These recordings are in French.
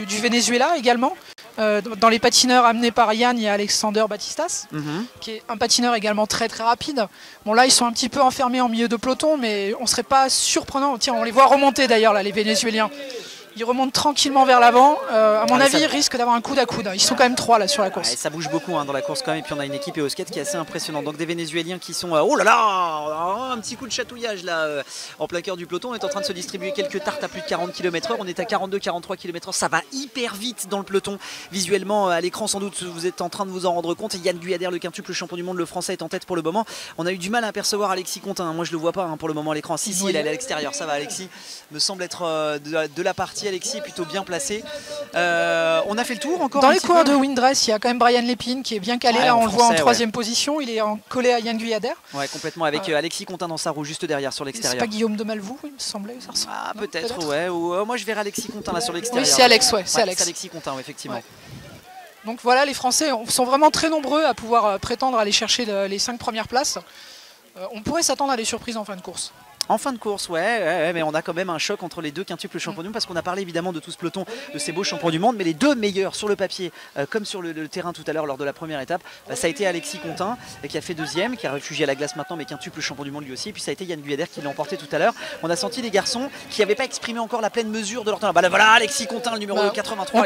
du Venezuela également. Dans les patineurs amenés par Yann, il y a Alexander Batistas, qui est un patineur également très rapide. Bon là, ils sont un petit peu enfermés en milieu de peloton, mais on ne serait pas surprenant. Tiens, on les voit remonter d'ailleurs, là, les Vénézuéliens. Ils remontent tranquillement vers l'avant. À mon avis, ils risquent d'avoir un coude à coude. Ils sont quand même 3 là sur la course. Ça bouge beaucoup dans la course quand même. Et puis on a une équipe EOSkate qui est assez impressionnante. Donc des Vénézuéliens qui sont... oh là là, un petit coup de chatouillage là en plein cœur du peloton. On est en train de se distribuer quelques tartes à plus de 40 km/h. On est à 42-43 km/h. Ça va hyper vite dans le peloton. Visuellement, à l'écran, sans doute, vous êtes en train de vous en rendre compte. Et Yann Guyader, le quintuple champion du monde, le français, est en tête pour le moment. On a eu du mal à apercevoir Alexis Contin. Moi, je le vois pas pour le moment à l'écran. Si, il est à l'extérieur. Ça va, Alexis. Me semble être de la partie. Alexis est plutôt bien placé. On a fait le tour encore. Dans les coureurs de Windress, il y a quand même Brian Lépine qui est bien calé. Là, on le voit en 3e position. Il est collé à Yann Guyader. Ouais, complètement. Avec Alexis Contin dans sa roue juste derrière sur l'extérieur. C'est pas Guillaume de Malvoux, il me semblait. Ah, peut-être, ouais. Ou, moi, je verrai Alexis Contin là sur l'extérieur. Oui, c'est Alex, c'est Alex. Alexis Contin, effectivement. Ouais. Donc voilà, les Français sont vraiment très nombreux à pouvoir prétendre aller chercher les 5 premières places. On pourrait s'attendre à des surprises en fin de course. En fin de course, ouais, mais on a quand même un choc entre les deux quintuples champions du monde parce qu'on a parlé évidemment de tout ce peloton, de ces beaux champions du monde, mais les deux meilleurs sur le papier, comme sur le terrain tout à l'heure lors de la première étape, ça a été Alexis Contin qui a fait 2e, qui a réfugié à la glace maintenant, mais quintuple champion du monde lui aussi, et puis ça a été Yann Guyader qui l'a emporté tout à l'heure. On a senti les garçons qui n'avaient pas exprimé encore la pleine mesure de leur talent. Bah voilà, Alexis Contin, le numéro 83.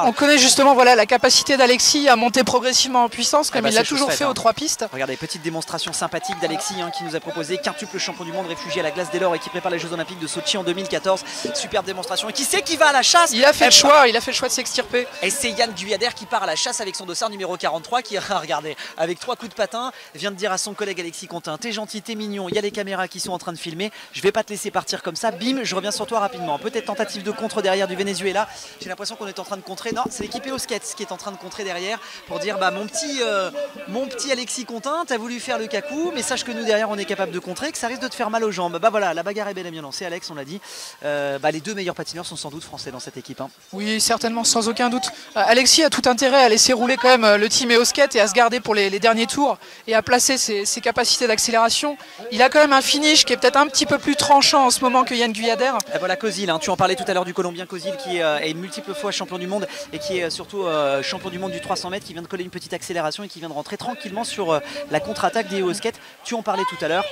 On connaît justement la capacité d'Alexis à monter progressivement en puissance, comme il l'a toujours fait aux 3 pistes. Regardez, petite démonstration sympathique d'Alexis qui nous a proposé quintuple champion du monde, réfugié à la glace dès lors et qui prépare les Jeux Olympiques de Sochi en 2014. Superbe démonstration. Et qui sait qui va à la chasse? Il a fait le choix de s'extirper. Et c'est Yann Guyader qui part à la chasse avec son dossard numéro 43 qui, regardez, avec 3 coups de patin, vient de dire à son collègue Alexis Contin: t'es gentil, t'es mignon, il y a les caméras qui sont en train de filmer, je vais pas te laisser partir comme ça, bim, je reviens sur toi rapidement. Peut-être tentative de contre derrière du Venezuela. J'ai l'impression qu'on est en train de contrer. Non, c'est l'équipe EOSkate qui est en train de contrer derrière pour dire bah mon petit Alexis Contin, t'as voulu faire le cacou, mais sache que nous derrière on est capable de contrer, que ça risque de te faire mal aux jambes. Bah voilà, la bagarre est bel et bien lancée, Alex, on l'a dit. Les deux meilleurs patineurs sont sans doute français dans cette équipe. Oui, certainement, sans aucun doute. Alexis a tout intérêt à laisser rouler quand même le team EOSkate et à se garder pour les derniers tours et à placer ses capacités d'accélération. Il a quand même un finish qui est peut-être un petit peu plus tranchant en ce moment que Yann Guyader. Et voilà Kozil, tu en parlais tout à l'heure du Colombien Kozil qui est multiple fois champion du monde et qui est surtout champion du monde du 300 mètres, qui vient de coller une petite accélération et qui vient de rentrer tranquillement sur la contre-attaque des EOSkate. Tu en parlais tout à l'heure,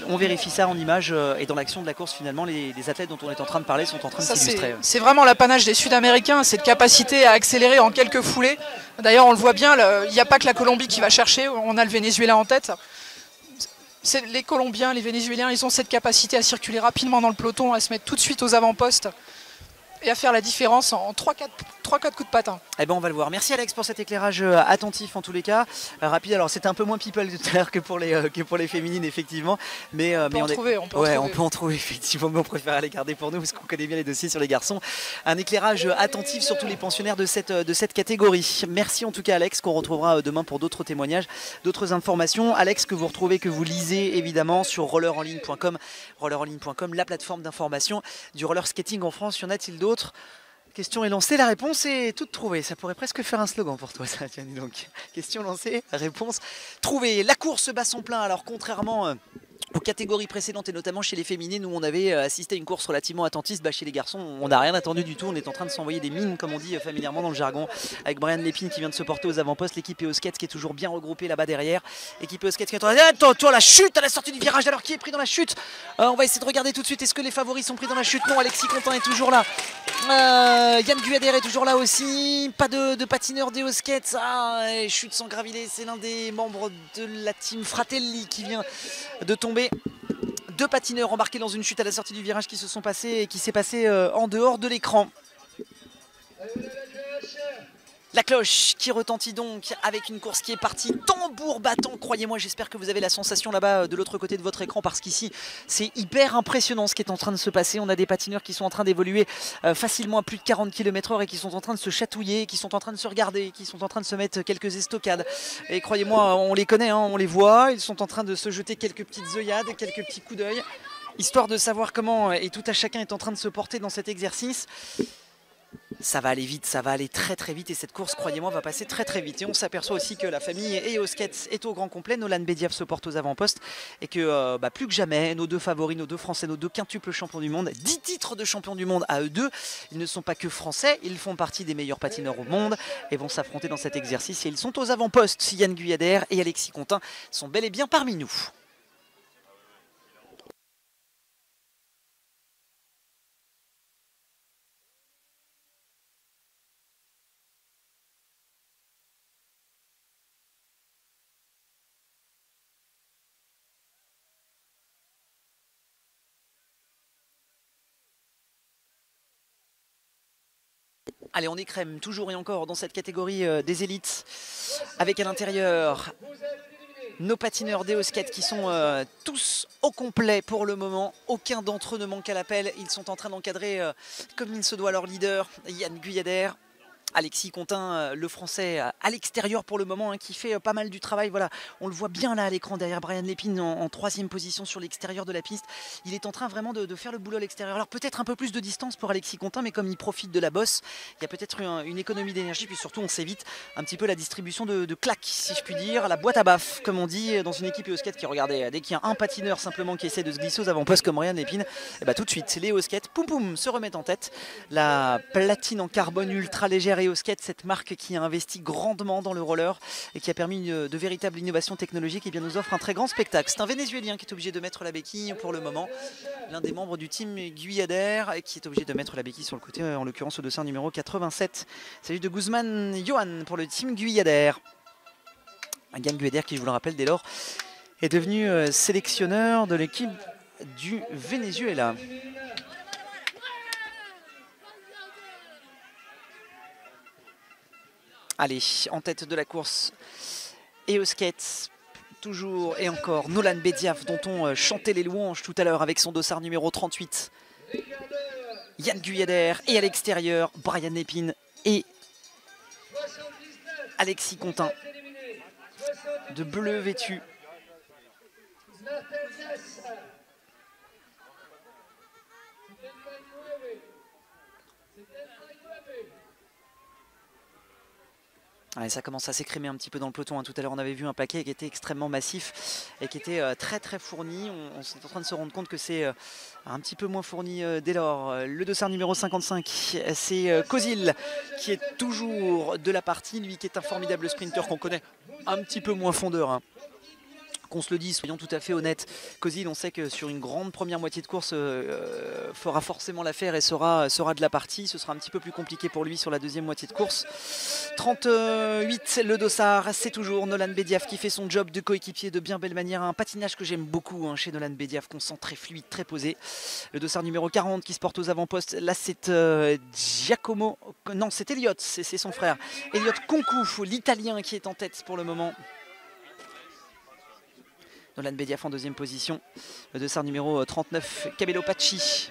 on vérifie ça en image et dans l'action de la course finalement. Les athlètes dont on est en train de parler sont en train de s'illustrer. C'est vraiment l'apanage des Sud-Américains, cette capacité à accélérer en quelques foulées. D'ailleurs, on le voit bien, il n'y a pas que la Colombie qui va chercher, on a le Venezuela en tête. Les Colombiens, les Vénézuéliens, ils ont cette capacité à circuler rapidement dans le peloton, à se mettre tout de suite aux avant-postes et à faire la différence en 3-4 coups de patin. Eh ben on va le voir. Merci Alex pour cet éclairage attentif en tous les cas. Rapide, alors c'était un peu moins people tout à l'heure que pour les féminines effectivement. Mais on peut en trouver effectivement, mais on préfère les garder pour nous parce qu'on connaît bien les dossiers sur les garçons. Un éclairage attentif sur tous les pensionnaires de cette catégorie. Merci en tout cas Alex, qu'on retrouvera demain pour d'autres témoignages, d'autres informations. Alex, que vous retrouvez, que vous lisez évidemment sur rollerenligne.com, la plateforme d'information du roller skating en France. Y en a-t-il d'autres? Question est lancée, la réponse est toute trouvée. Ça pourrait presque faire un slogan pour toi, ça. Tiens, dis donc. Question lancée, réponse trouvée. La course bat son plein. Alors, contrairement aux catégories précédentes et notamment chez les féminines où on avait assisté à une course relativement attentiste, chez les garçons on n'a rien attendu du tout, on est en train de s'envoyer des mines comme on dit familièrement dans le jargon, avec Brian Lépine qui vient de se porter aux avant-postes, l'équipe EOSkate qui est toujours bien regroupée là-bas derrière, l'équipe EOSkate qui est en train de... la chute à la sortie du virage, alors qui est pris dans la chute? On va essayer de regarder tout de suite, est-ce que les favoris sont pris dans la chute? Non, Alexis Contin est toujours là, Yann Guyader est toujours là aussi, pas de patineur d'EOSkate, chute sans gravité, c'est l'un des membres de la team Fratelli qui vient de tomber. Deux patineurs embarqués dans une chute à la sortie du virage qui se sont passés et qui s'est passé en dehors de l'écran. La cloche qui retentit donc avec une course qui est partie tambour battant. Croyez-moi, j'espère que vous avez la sensation là-bas de l'autre côté de votre écran parce qu'ici, c'est hyper impressionnant ce qui est en train de se passer. On a des patineurs qui sont en train d'évoluer facilement à plus de 40 km/h et qui sont en train de se chatouiller, qui sont en train de se regarder, qui sont en train de se mettre quelques estocades. Et croyez-moi, on les connaît, on les voit. Ils sont en train de se jeter quelques petites œillades, quelques petits coups d'œil, histoire de savoir comment et tout à chacun est en train de se porter dans cet exercice. Ça va aller vite, ça va aller très très vite et cette course, croyez-moi, va passer très très vite. Et on s'aperçoit aussi que la famille EOSkate est au grand complet. Nolan Bediaf se porte aux avant-postes et que plus que jamais, nos deux favoris, nos deux Français, nos deux quintuples champions du monde, 10 titres de champions du monde à eux deux. Ils ne sont pas que Français, ils font partie des meilleurs patineurs au monde et vont s'affronter dans cet exercice. Et ils sont aux avant-postes. Yann Guyader et Alexis Contin sont bel et bien parmi nous. Allez, on écrème toujours et encore dans cette catégorie des élites, avec à l'intérieur nos patineurs d'EOSkate qui sont tous au complet pour le moment. Aucun d'entre eux ne manque à l'appel. Ils sont en train d'encadrer comme il se doit leur leader, Yann Guyader. Alexis Contin, le français, à l'extérieur pour le moment, qui fait pas mal du travail. Voilà, on le voit bien là à l'écran derrière Brian Lépine en troisième position sur l'extérieur de la piste. Il est en train vraiment de faire le boulot à l'extérieur. Alors peut-être un peu plus de distance pour Alexis Contin, mais comme il profite de la bosse, il y a peut-être une économie d'énergie. Puis surtout, on s'évite un petit peu la distribution de claques, si je puis dire, la boîte à baffes, comme on dit dans une équipe EOSkate qui, regardez, dès qu'il y a un patineur simplement qui essaie de se glisser aux avant-postes comme Brian Lépine, et bah tout de suite, les EOSkate, poum poum, se remettent en tête. La platine en carbone ultra légère EOSkate, cette marque qui a investi grandement dans le roller et qui a permis de véritables innovations technologiques, et bien nous offre un très grand spectacle. C'est un Vénézuélien qui est obligé de mettre la béquille pour le moment, l'un des membres du team Guyader qui est obligé de mettre la béquille sur le côté, en l'occurrence au dossard numéro 87. Il s'agit de Guzman Johan pour le team Guyader. Un Yann Guyader qui, je vous le rappelle, dès lors est devenu sélectionneur de l'équipe du Venezuela. Allez, en tête de la course, EOSkate, toujours et encore, Nolan Bediaf, dont on chantait les louanges tout à l'heure avec son dossard numéro 38. Yann Guyader et à l'extérieur, Brian Lépine et Alexis Contin, de bleu vêtu. Allez, ça commence à s'écrémer un petit peu dans le peloton. Tout à l'heure, on avait vu un paquet qui était extrêmement massif et qui était très très fourni. On est en train de se rendre compte que c'est un petit peu moins fourni dès lors. Le dossard numéro 55, c'est Kozil qui est toujours de la partie. Lui qui est un formidable sprinter qu'on connaît un petit peu moins fondeur, hein. Qu'on se le dise, soyons tout à fait honnêtes. Kozil, on sait que sur une grande première moitié de course, fera forcément l'affaire et sera de la partie. Ce sera un petit peu plus compliqué pour lui sur la deuxième moitié de course. 38, le dossard, c'est toujours Nolan Bediaf qui fait son job de coéquipier de bien belle manière. Un patinage que j'aime beaucoup, hein, chez Nolan Bediaf, concentré, fluide, très posé. Le dossard numéro 40 qui se porte aux avant-postes. Là, c'est Giacomo. Non, c'est Elliot, c'est son frère. Elliot Concu, l'Italien qui est en tête pour le moment. Nolan Bediaf en deuxième position. Le dossard numéro 39, Cabello Pacci.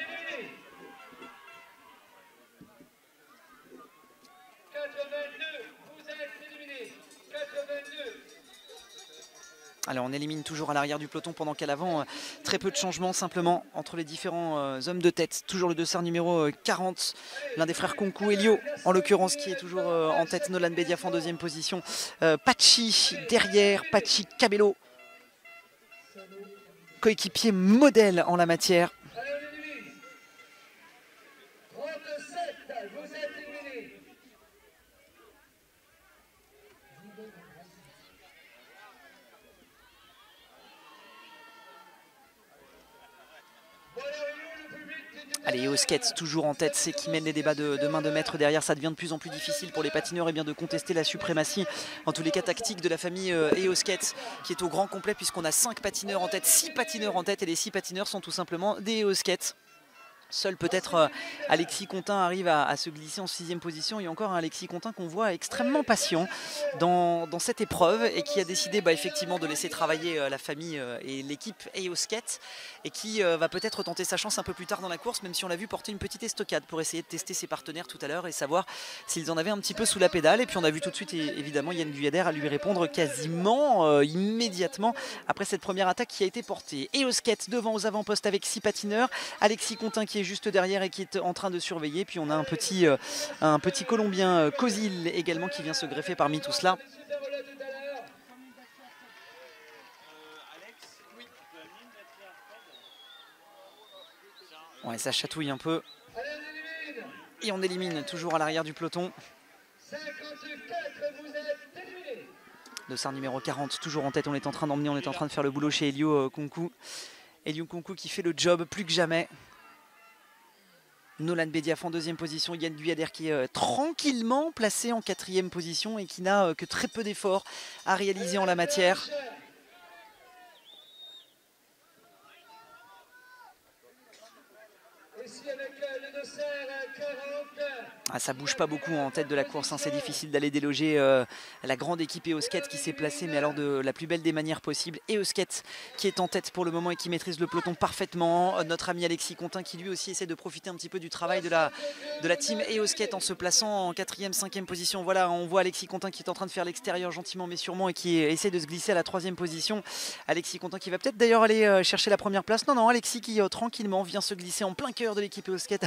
Alors on élimine toujours à l'arrière du peloton pendant qu'à l'avant, très peu de changements simplement entre les différents hommes de tête. Toujours le dossard numéro 40, l'un des frères Concu, Elio en l'occurrence, qui est toujours en tête. Nolan Bediaf en deuxième position. Pacci derrière, Pacci, Cabello. Coéquipier modèle en la matière. Allez, EOSkate toujours en tête, c'est qui mène les débats de main de maître derrière. Ça devient de plus en plus difficile pour les patineurs de contester la suprématie, en tous les cas tactique, de la famille EOSkate, qui est au grand complet puisqu'on a 5 patineurs en tête, 6 patineurs en tête, et les 6 patineurs sont tout simplement des EOSkate. Seul peut-être Alexis Contin arrive à se glisser en 6e position, et encore un Alexis Contin qu'on voit extrêmement patient dans cette épreuve et qui a décidé effectivement de laisser travailler la famille et l'équipe EOSkate, et qui va peut-être tenter sa chance un peu plus tard dans la course, même si on l'a vu porter une petite estocade pour essayer de tester ses partenaires tout à l'heure et savoir s'ils en avaient un petit peu sous la pédale. Et puis on a vu tout de suite évidemment Yann Guyader à lui répondre quasiment immédiatement après cette première attaque qui a été portée. EOSkate devant aux avant-postes avec 6 patineurs, Alexis Contin qui qui est juste derrière et qui est en train de surveiller. Puis on a un petit Colombien Kozil également qui vient se greffer parmi tout cela. Ouais, ça chatouille un peu. Et on élimine toujours à l'arrière du peloton. Dossard numéro 40, toujours en tête, on est en train d'emmener, on est en train de faire le boulot chez Elio Kunku. Elio Kunku qui fait le job plus que jamais. Nolan Bediaf en deuxième position, Yann Guyader qui est tranquillement placé en quatrième position et qui n'a que très peu d'efforts à réaliser en la matière. Ah, ça bouge pas beaucoup en tête de la course, hein. C'est difficile d'aller déloger la grande équipe Eosket qui s'est placée, mais alors de la plus belle des manières possibles. Eosket qui est en tête pour le moment et qui maîtrise le peloton parfaitement. Notre ami Alexis Contin qui lui aussi essaie de profiter un petit peu du travail de la team Eosket en se plaçant en 4e, 5e position. Voilà, on voit Alexis Contin qui est en train de faire l'extérieur gentiment mais sûrement et qui essaie de se glisser à la 3e position. Alexis Contin qui va peut-être d'ailleurs aller chercher la première place. Non, Alexis qui tranquillement vient se glisser en plein cœur de l'équipe Eosket.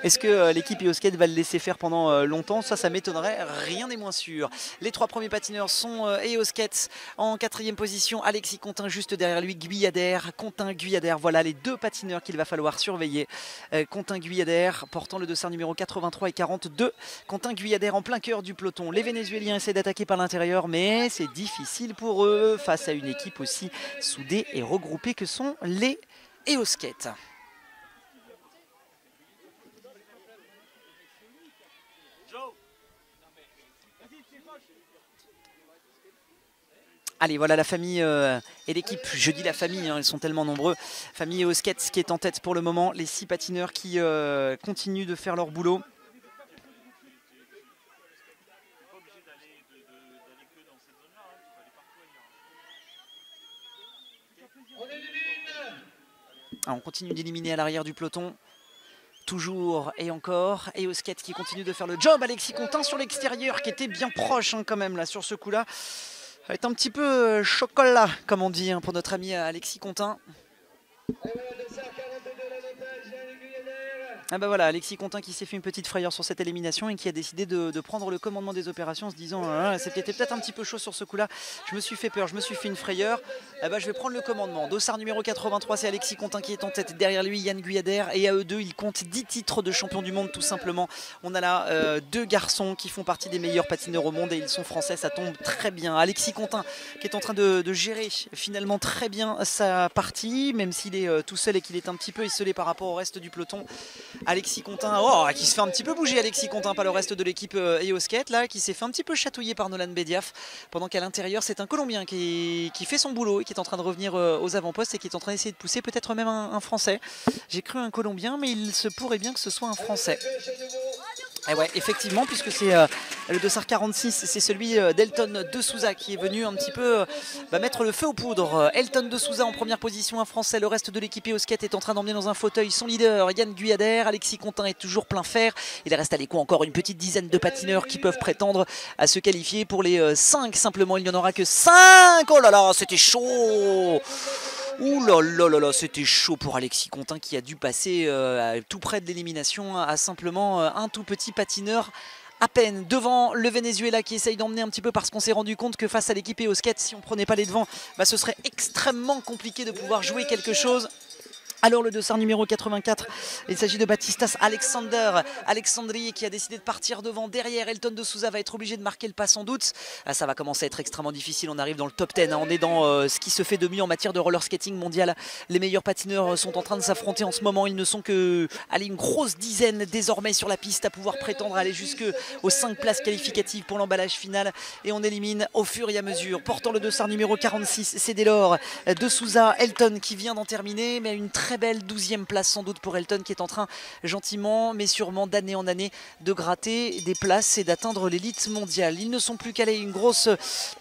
Est-ce que l'équipe Eosket va le laisser faire pendant longtemps? Ça m'étonnerait, rien n'est moins sûr. Les 3 premiers patineurs sont Eosket en 4e position, Alexis Contin juste derrière lui, Guyader, Contin, Guyader, voilà les 2 patineurs qu'il va falloir surveiller. Contin, Guyader portant le dossard numéro 83 et 42, Contin, Guyader en plein cœur du peloton. Les Vénézuéliens essaient d'attaquer par l'intérieur mais c'est difficile pour eux face à une équipe aussi soudée et regroupée que sont les Eosket. Allez, voilà la famille et l'équipe. Je dis la famille, hein, ils sont tellement nombreux. Famille Eosket qui est en tête pour le moment. Les 6 patineurs qui continuent de faire leur boulot. Alors, on continue d'éliminer à l'arrière du peloton. Toujours et encore. Eosket qui continue de faire le job. Alexis Contin sur l'extérieur qui était bien proche hein, quand même là sur ce coup-là. Ça va être un petit peu chocolat, comme on dit, hein, pour notre ami Alexis Contin. Ah bah voilà, Alexis Contin qui s'est fait une petite frayeur sur cette élimination et qui a décidé de prendre le commandement des opérations en se disant c'était peut-être un petit peu chaud sur ce coup-là, je me suis fait peur, je me suis fait une frayeur, ah bah je vais prendre le commandement. Dossard numéro 83, c'est Alexis Contin qui est en tête, derrière lui Yann Guyader et à eux deux ils comptent 10 titres de champion du monde tout simplement. On a là 2 garçons qui font partie des meilleurs patineurs au monde et ils sont français, ça tombe très bien. Alexis Contin qui est en train de gérer finalement très bien sa partie, même s'il est tout seul et qu'il est un petit peu esselé par rapport au reste du peloton. Alexis Contin, qui se fait un petit peu bouger, Alexis Contin, pas le reste de l'équipe Eosket, là, qui s'est fait un petit peu chatouiller par Nolan Bediaf, pendant qu'à l'intérieur, c'est un Colombien qui fait son boulot et qui est en train de revenir aux avant-postes et qui est en train d'essayer de pousser, peut-être même un Français. J'ai cru un Colombien, mais il se pourrait bien que ce soit un Français. Et ouais, effectivement, puisque c'est le dossard 46, c'est celui d'Elton de Souza qui est venu un petit peu mettre le feu aux poudres. Elton de Souza en première position, un Français. Le reste de l'équipe Eosket est en train d'emmener dans un fauteuil son leader, Yann Guyader. Alexis Contin est toujours plein fer. Il reste à l'écho encore une petite dizaine de patineurs qui peuvent prétendre à se qualifier pour les 5 simplement. Il n'y en aura que 5. Oh là là, c'était chaud. Ouh là là là là, c'était chaud pour Alexis Contin qui a dû passer tout près de l'élimination à simplement un tout petit patineur à peine devant le Venezuela qui essaye d'emmener un petit peu parce qu'on s'est rendu compte que face à l'équipe Eosket, si on ne prenait pas les devants, ce serait extrêmement compliqué de pouvoir jouer quelque chose. Alors le dossard numéro 84, il s'agit de Batistas Alexandri qui a décidé de partir devant. Derrière, Elton de Souza va être obligé de marquer le pas sans doute. Ça va commencer à être extrêmement difficile, on arrive dans le top 10, on est dans ce qui se fait de mieux en matière de roller skating mondial. Les meilleurs patineurs sont en train de s'affronter en ce moment, ils ne sont que une grosse dizaine désormais sur la piste à pouvoir prétendre aller jusqu'aux 5 places qualificatives pour l'emballage final. Et on élimine au fur et à mesure, portant le dossard numéro 46, c'est dès lors de Souza, Elton qui vient d'en terminer, mais une très belle 12e place sans doute pour Elton qui est en train gentiment mais sûrement d'année en année de gratter des places et d'atteindre l'élite mondiale. Ils ne sont plus qu'allés une grosse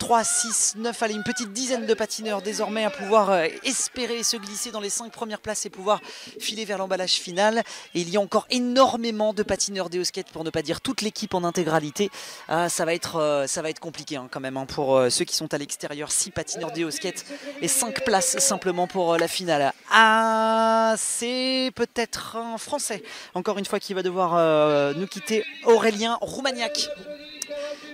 3, 6, 9, allez, une petite dizaine de patineurs désormais à pouvoir espérer se glisser dans les 5 premières places et pouvoir filer vers l'emballage final. Et il y a encore énormément de patineurs d'Eosket pour ne pas dire toute l'équipe en intégralité. Ça va être compliqué quand même pour ceux qui sont à l'extérieur. 6 patineurs d'Eosket et 5 places simplement pour la finale. c'est peut-être un Français, encore une fois, qui va devoir nous quitter, Aurélien Roumaniac.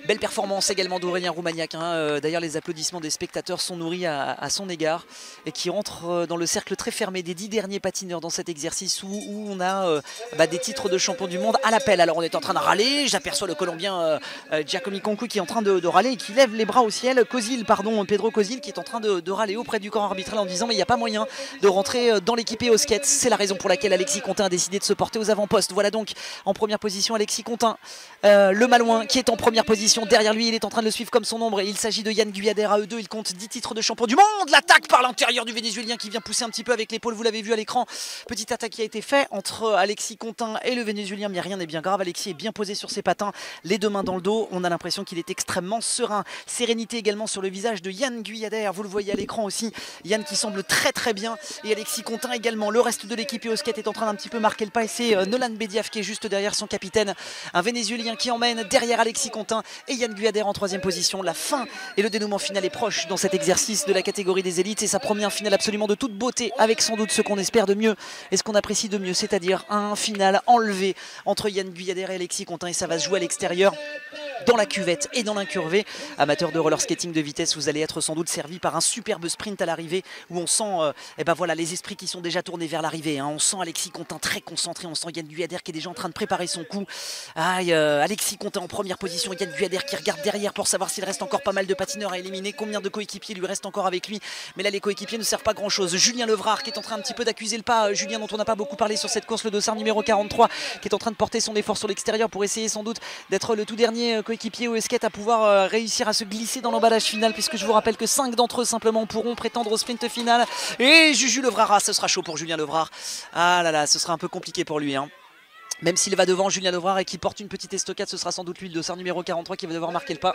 Belle performance également d'Aurélien Roumaniac, hein. D'ailleurs les applaudissements des spectateurs sont nourris à son égard et qui rentre dans le cercle très fermé des 10 derniers patineurs dans cet exercice où on a des titres de champion du monde à l'appel. Alors on est en train de râler, j'aperçois le Colombien Giacomi Concu qui est en train de râler et qui lève les bras au ciel. Pedro Cozil qui est en train de râler auprès du corps arbitral en disant mais il n'y a pas moyen de rentrer dans l'équipe EOSket. C'est la raison pour laquelle Alexis Contin a décidé de se porter aux avant-postes. Voilà donc en première position Alexis Contin, le Malouin qui est en première position. Derrière lui, il est en train de le suivre comme son ombre. Il s'agit de Yann Guyader à eux deux. Il compte 10 titres de champion du monde. L'attaque par l'intérieur du Vénézuélien qui vient pousser un petit peu avec l'épaule. Vous l'avez vu à l'écran. Petite attaque qui a été faite entre Alexis Contin et le Vénézuélien. Mais rien n'est bien grave. Alexis est bien posé sur ses patins, les deux mains dans le dos. On a l'impression qu'il est extrêmement serein. Sérénité également sur le visage de Yann Guyader. Vous le voyez à l'écran aussi. Yann qui semble très très bien. Et Alexis Contin également. Le reste de l'équipe EOSket est en train d'un petit peu marquer le pas. Et c'est Nolan Bediaf qui est juste derrière son capitaine. Un Vénézuélien qui emmène derrière Alexis Contin et Yann Guyader en troisième position. La fin et le dénouement final est proche dans cet exercice de la catégorie des élites et ça promet un final absolument de toute beauté avec sans doute ce qu'on espère de mieux et ce qu'on apprécie de mieux, c'est-à-dire un final enlevé entre Yann Guyader et Alexis Contin et ça va se jouer à l'extérieur dans la cuvette et dans l'incurvé. Amateur de roller skating de vitesse, vous allez être sans doute servi par un superbe sprint à l'arrivée où on sent voilà, les esprits qui sont déjà tournés vers l'arrivée, hein. On sent Alexis Contin très concentré, on sent Yann Guyader qui est déjà en train de préparer son coup. Alexis Contin en première position, Yann Guyader qui regarde derrière pour savoir s'il reste encore pas mal de patineurs à éliminer, combien de coéquipiers lui restent encore avec lui, mais là les coéquipiers ne servent pas grand chose. Julien Levrard qui est en train un petit peu d'accuser le pas, Julien dont on n'a pas beaucoup parlé sur cette course, le dossard numéro 43 qui est en train de porter son effort sur l'extérieur pour essayer sans doute d'être le tout dernier coéquipier EOSket à pouvoir réussir à se glisser dans l'emballage final, puisque je vous rappelle que 5 d'entre eux simplement pourront prétendre au sprint final. Et Juju Levrard, ce sera chaud pour Julien Levrard. Ah là là, ce sera un peu compliqué pour lui, hein. Même s'il va devant Julien Levrard et qui porte une petite estocade, ce sera sans doute lui, le dossard numéro 43 qui va devoir marquer le pas.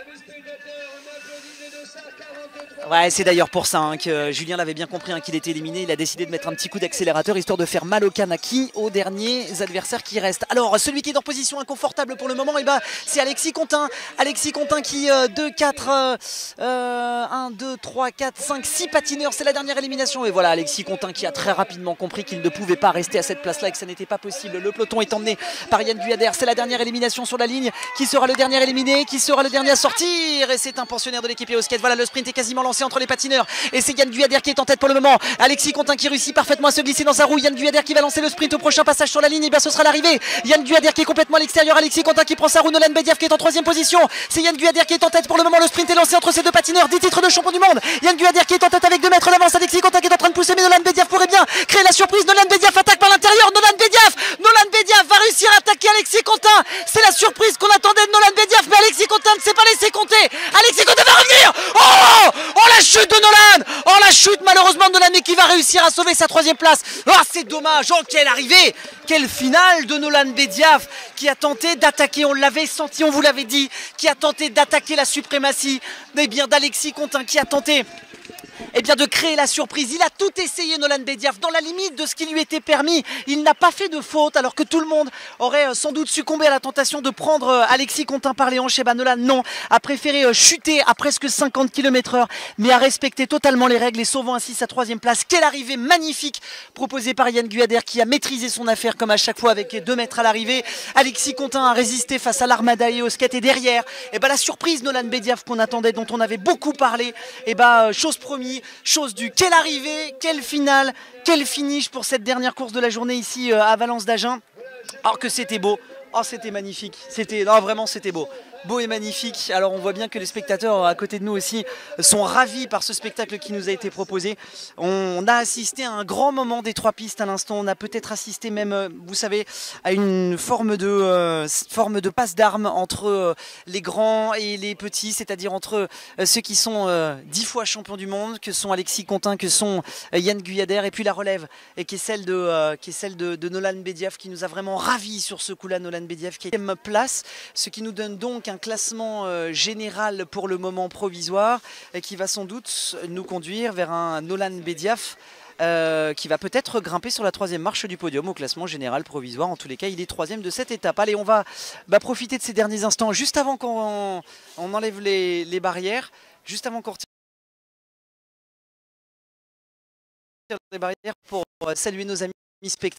Ouais, c'est d'ailleurs pour ça que Julien l'avait bien compris, qu'il était éliminé. Il a décidé de mettre un petit coup d'accélérateur histoire de faire mal au Kanaki, aux derniers adversaires qui restent. Alors celui qui est en position inconfortable pour le moment, c'est Alexis Contin. Alexis Contin qui 1, 2, 3, 4, 5, 6 patineurs, c'est la dernière élimination. Et voilà Alexis Contin qui a très rapidement compris qu'il ne pouvait pas rester à cette place-là et que ça n'était pas possible. Le peloton est emmené par Yann Guyader. C'est la dernière élimination sur la ligne. Qui sera le dernier éliminé? Qui sera le dernier à sortir? Et c'est un pensionnaire de l'équipe EOSket. Voilà, le sprint est quasiment lancé entre les patineurs et c'est Yann Guyader qui est en tête pour le moment. Alexis Contin qui réussit parfaitement à se glisser dans sa roue. Yann Guyader qui va lancer le sprint au prochain passage sur la ligne. Et bien ce sera l'arrivée. Yann Guyader qui est complètement à l'extérieur. Alexis Contin qui prend sa roue. Nolan Bediaf qui est en troisième position. C'est Yann Guyader qui est en tête pour le moment. Le sprint est lancé entre ces deux patineurs. 10 titres de champion du monde. Yann Guyader qui est en tête avec 2 mètres d'avance. Alexis Contin qui est en train de pousser, mais Nolan Bediaf pourrait bien créer la surprise. Nolan Bediaf attaque par l'intérieur. Nolan Bediaf va réussir à attaquer Alexis Contin. C'est la surprise qu'on attendait de Nolan Bediaf, mais Alexis Contin ne s'est pas laissé compter. Alexis Contin va revenir. Oh la chute de Nolan. Oh la chute malheureusement de Nolan, mais qui va réussir à sauver sa troisième place. Oh c'est dommage. Oh quelle arrivée. Quelle finale de Nolan Bediaf qui a tenté d'attaquer, on l'avait senti, on vous l'avait dit, qui a tenté d'attaquer la suprématie d'Alexis Contin, qui a tenté de créer la surprise. Il a tout essayé Nolan Bediaf dans la limite de ce qui lui était permis. Il n'a pas fait de faute alors que tout le monde aurait sans doute succombé à la tentation de prendre Alexis Contin par les hanches. Et Nolan non, a préféré chuter à presque 50 km/h mais a respecté totalement les règles et sauvant ainsi sa troisième place. Quelle arrivée magnifique proposée par Yann Guyader qui a maîtrisé son affaire comme à chaque fois avec 2 mètres à l'arrivée. Alexis Contin a résisté face à l'armada EOSket et derrière la surprise Nolan Bediaf qu'on attendait, dont on avait beaucoup parlé, chose promise, chose due. Quelle arrivée, quelle finale, quel finish pour cette dernière course de la journée ici à Valence d'Agen. Alors que c'était beau, oh c'était magnifique, vraiment c'était beau. Beau et magnifique. Alors on voit bien que les spectateurs à côté de nous aussi sont ravis par ce spectacle qui nous a été proposé. On a assisté à un grand moment des 3 pistes à l'instant. On a peut-être assisté même, vous savez, à une forme de passe d'armes entre les grands et les petits, c'est-à-dire entre ceux qui sont 10 fois champions du monde, que sont Alexis Contin, que sont Yann Guyader, et puis la relève, et qui est celle de Nolan Bediaf, qui nous a vraiment ravis sur ce coup-là. Nolan Bediaf qui est 8e place, ce qui nous donne donc un classement général pour le moment provisoire et qui va sans doute nous conduire vers un Nolan Bediaf qui va peut-être grimper sur la 3e marche du podium au classement général provisoire. En tous les cas, il est 3e de cette étape. Allez, on va profiter de ces derniers instants juste avant qu'on enlève les barrières, juste avant qu'on retire les barrières pour saluer nos amis spectateurs.